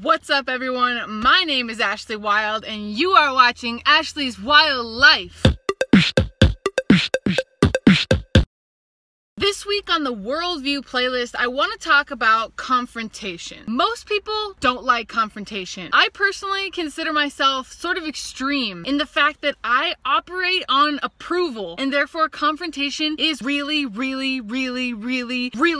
What's up, everyone? My name is Ashley Wylde, and you are watching Ashley's Wild Life. This week on the Worldview playlist, I want to talk about confrontation. Most people don't like confrontation. I personally consider myself sort of extreme in the fact that I operate on approval, and therefore confrontation is really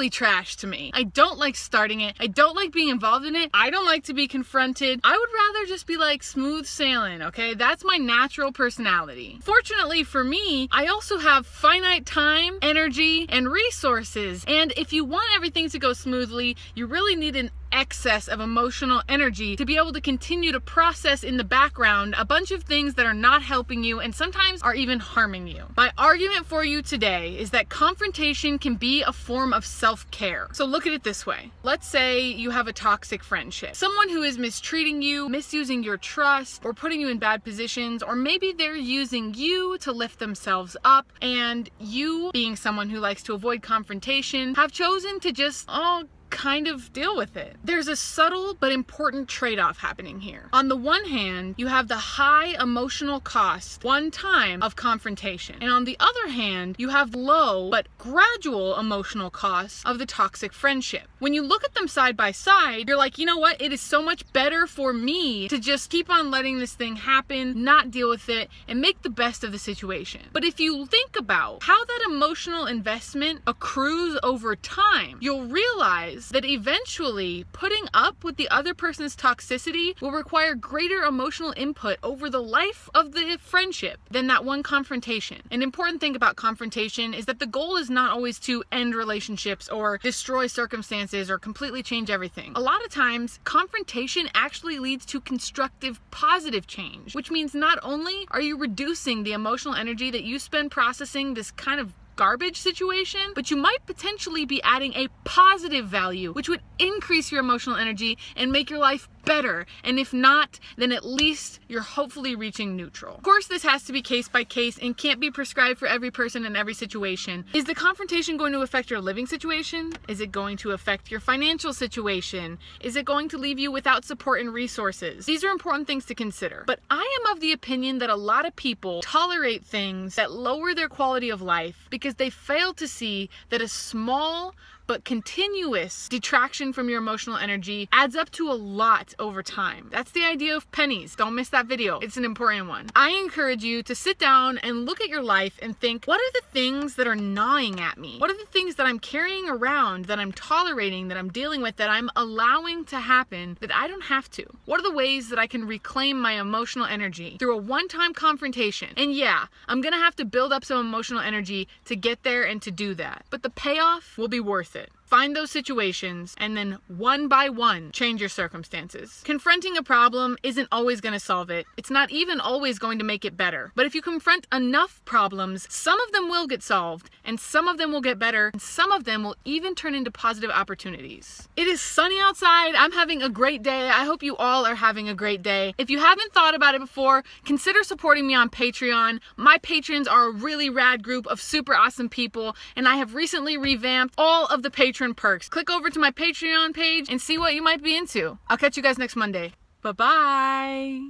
trash to me. I don't like starting it. I don't like being involved in it. I don't like to be confronted. I would rather just be like smooth sailing, okay? That's my natural personality. Fortunately for me, I also have finite time, energy, and resources, and if you want everything to go smoothly, you really need an excess of emotional energy to be able to continue to process in the background a bunch of things that are not helping you and sometimes are even harming you. My argument for you today is that confrontation can be a form of self-care. So look at it this way. Let's say you have a toxic friendship. Someone who is mistreating you, misusing your trust, or putting you in bad positions, or maybe they're using you to lift themselves up, and you, being someone who likes to avoid confrontation, have chosen to just, kind of deal with it. There's a subtle but important trade-off happening here. On the one hand, you have the high emotional cost, one time, of confrontation. And on the other hand, you have low but gradual emotional costs of the toxic friendship. When you look at them side by side, you're like, you know what? It is so much better for me to just keep on letting this thing happen, not deal with it, and make the best of the situation. But if you think about how that emotional investment accrues over time, you'll realize that eventually putting up with the other person's toxicity will require greater emotional input over the life of the friendship than that one confrontation. An important thing about confrontation is that the goal is not always to end relationships or destroy circumstances or completely change everything. A lot of times, confrontation actually leads to constructive, positive change, which means not only are you reducing the emotional energy that you spend processing this kind of garbage situation, but you might potentially be adding a positive value, which would increase your emotional energy and make your life better. And if not, then at least you're hopefully reaching neutral. Of course, this has to be case by case and can't be prescribed for every person in every situation. Is the confrontation going to affect your living situation? Is it going to affect your financial situation? Is it going to leave you without support and resources? These are important things to consider. But I am of the opinion that a lot of people tolerate things that lower their quality of life because they fail to see that a small but continuous detraction from your emotional energy adds up to a lot over time. That's the idea of pennies. Don't miss that video. It's an important one. I encourage you to sit down and look at your life and think, what are the things that are gnawing at me? What are the things that I'm carrying around, that I'm tolerating, that I'm dealing with, that I'm allowing to happen, that I don't have to? What are the ways that I can reclaim my emotional energy through a one-time confrontation? And yeah, I'm gonna have to build up some emotional energy to get there and to do that. But the payoff will be worth it. Find those situations and then one by one change your circumstances. Confronting a problem isn't always going to solve it. It's not even always going to make it better. But if you confront enough problems, some of them will get solved and some of them will get better and some of them will even turn into positive opportunities. It is sunny outside. I'm having a great day. I hope you all are having a great day. If you haven't thought about it before, consider supporting me on Patreon. My patrons are a really rad group of super awesome people, and I have recently revamped all of the patron perks. Click over to my Patreon page and see what you might be into. I'll catch you guys next Monday. Bye-bye.